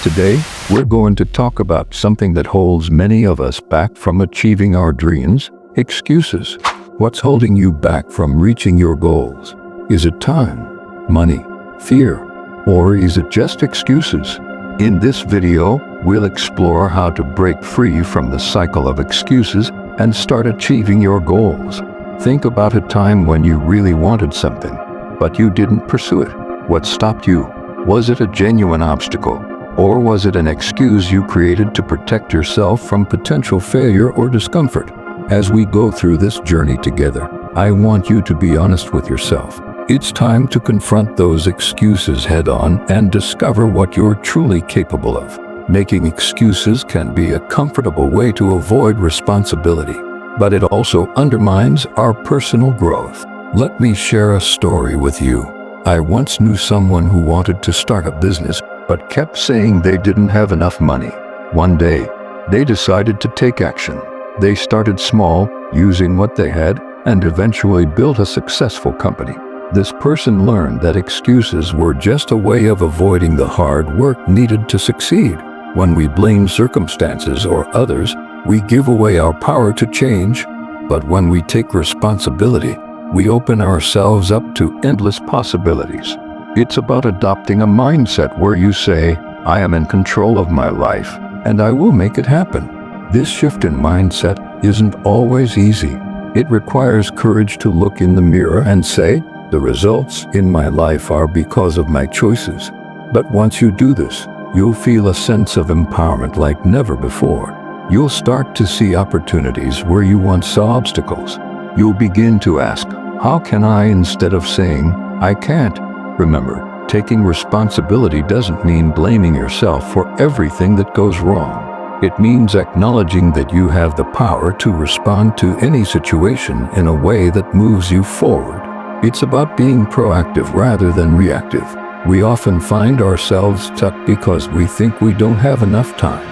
Today, we're going to talk about something that holds many of us back from achieving our dreams: excuses. What's holding you back from reaching your goals? Is it time, money, fear, or is it just excuses? In this video, we'll explore how to break free from the cycle of excuses and start achieving your goals. Think about a time when you really wanted something, but you didn't pursue it. What stopped you? Was it a genuine obstacle? Or was it an excuse you created to protect yourself from potential failure or discomfort? As we go through this journey together, I want you to be honest with yourself. It's time to confront those excuses head-on and discover what you're truly capable of. Making excuses can be a comfortable way to avoid responsibility, but it also undermines our personal growth. Let me share a story with you. I once knew someone who wanted to start a business but kept saying they didn't have enough money. One day, they decided to take action. They started small, using what they had, and eventually built a successful company. This person learned that excuses were just a way of avoiding the hard work needed to succeed. When we blame circumstances or others, we give away our power to change. But when we take responsibility, we open ourselves up to endless possibilities. It's about adopting a mindset where you say, "I am in control of my life, and I will make it happen." This shift in mindset isn't always easy. It requires courage to look in the mirror and say, "The results in my life are because of my choices." But once you do this, you'll feel a sense of empowerment like never before. You'll start to see opportunities where you once saw obstacles. You'll begin to ask, "How can I?" instead of saying, "I can't." Remember, taking responsibility doesn't mean blaming yourself for everything that goes wrong. It means acknowledging that you have the power to respond to any situation in a way that moves you forward. It's about being proactive rather than reactive. We often find ourselves stuck because we think we don't have enough time.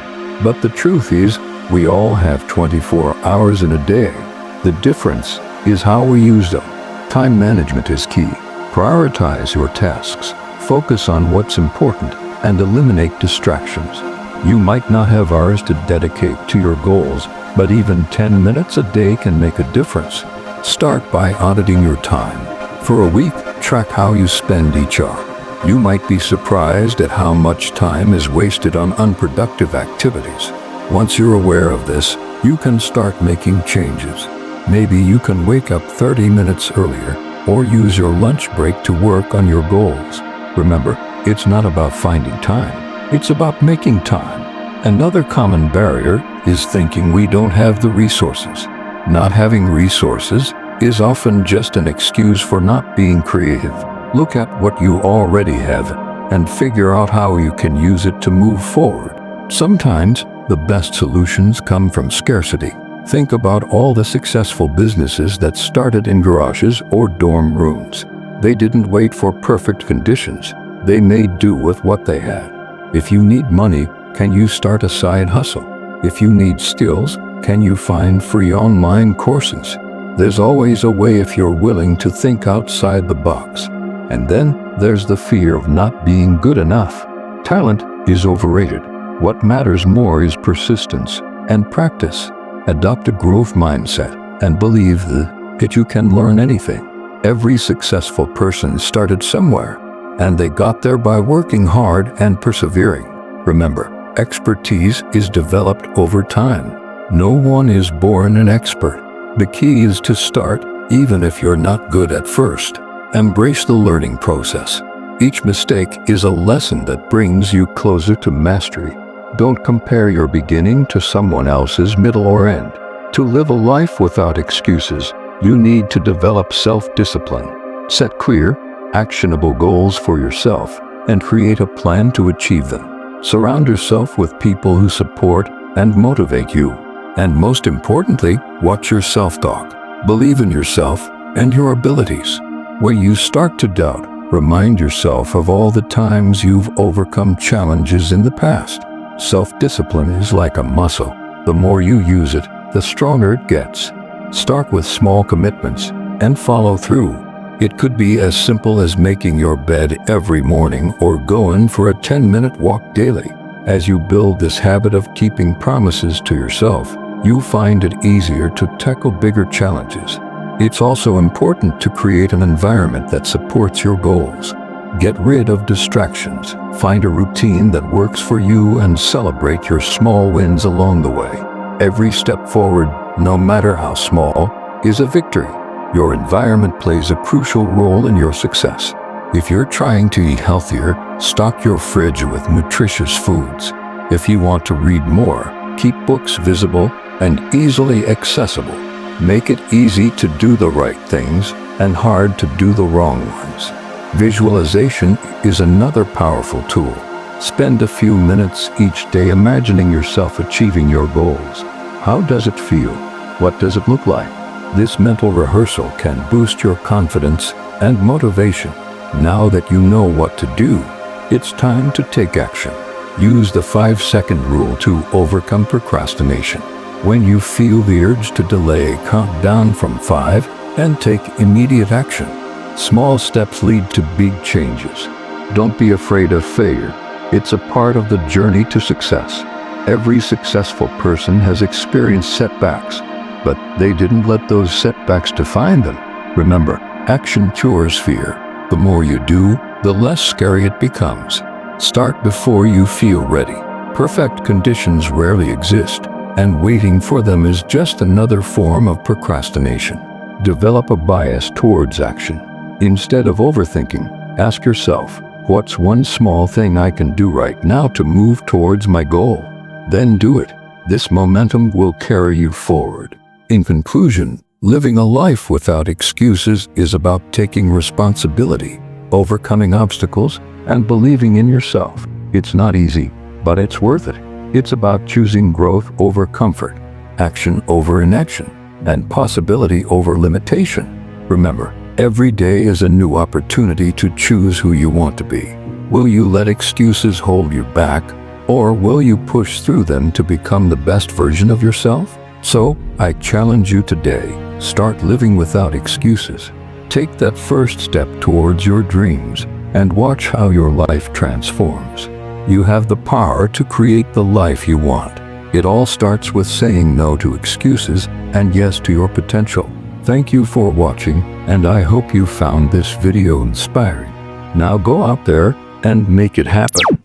But the truth is, we all have 24 hours in a day. The difference is how we use them. Time management is key. Prioritize your tasks, focus on what's important, and eliminate distractions. You might not have hours to dedicate to your goals, but even 10 minutes a day can make a difference. Start by auditing your time. For a week, track how you spend each hour. You might be surprised at how much time is wasted on unproductive activities. Once you're aware of this, you can start making changes. Maybe you can wake up 30 minutes earlier, or use your lunch break to work on your goals. Remember, it's not about finding time, it's about making time. Another common barrier is thinking we don't have the resources. Not having resources is often just an excuse for not being creative. Look at what you already have and figure out how you can use it to move forward. Sometimes, the best solutions come from scarcity. Think about all the successful businesses that started in garages or dorm rooms. They didn't wait for perfect conditions. They made do with what they had. If you need money, can you start a side hustle? If you need skills, can you find free online courses? There's always a way if you're willing to think outside the box. And then there's the fear of not being good enough. Talent is overrated. What matters more is persistence and practice. Adopt a growth mindset and believe that you can learn anything. Every successful person started somewhere, and they got there by working hard and persevering. Remember, expertise is developed over time. No one is born an expert. The key is to start, even if you're not good at first. Embrace the learning process. Each mistake is a lesson that brings you closer to mastery. Don't compare your beginning to someone else's middle or end. To live a life without excuses, you need to develop self-discipline. Set clear, actionable goals for yourself and create a plan to achieve them. Surround yourself with people who support and motivate you. And most importantly, watch your self-talk. Believe in yourself and your abilities. When you start to doubt, remind yourself of all the times you've overcome challenges in the past. Self-discipline is like a muscle. The more you use it, the stronger it gets. Start with small commitments and follow through. It could be as simple as making your bed every morning or going for a 10-minute walk daily. As you build this habit of keeping promises to yourself, you'll find it easier to tackle bigger challenges. It's also important to create an environment that supports your goals. Get rid of distractions, find a routine that works for you, and celebrate your small wins along the way. Every step forward, no matter how small, is a victory. Your environment plays a crucial role in your success. If you're trying to eat healthier, stock your fridge with nutritious foods. If you want to read more, keep books visible and easily accessible. Make it easy to do the right things and hard to do the wrong ones. Visualization is another powerful tool. Spend a few minutes each day imagining yourself achieving your goals. How does it feel? What does it look like? This mental rehearsal can boost your confidence and motivation. Now that you know what to do, it's time to take action. Use the 5-second rule to overcome procrastination. When you feel the urge to delay, count down from 5 and take immediate action. Small steps lead to big changes. Don't be afraid of failure. It's a part of the journey to success. Every successful person has experienced setbacks, but they didn't let those setbacks define them. Remember, action cures fear. The more you do, the less scary it becomes. Start before you feel ready. Perfect conditions rarely exist, and waiting for them is just another form of procrastination. Develop a bias towards action. Instead of overthinking, ask yourself, what's one small thing I can do right now to move towards my goal? Then do it. This momentum will carry you forward. In conclusion, living a life without excuses is about taking responsibility, overcoming obstacles, and believing in yourself. It's not easy, but it's worth it. It's about choosing growth over comfort, action over inaction, and possibility over limitation. Remember, every day is a new opportunity to choose who you want to be. Will you let excuses hold you back, or will you push through them to become the best version of yourself? So, I challenge you today. Start living without excuses. Take that first step towards your dreams and watch how your life transforms. You have the power to create the life you want. It all starts with saying no to excuses and yes to your potential. Thank you for watching, and I hope you found this video inspiring. Now go out there and make it happen.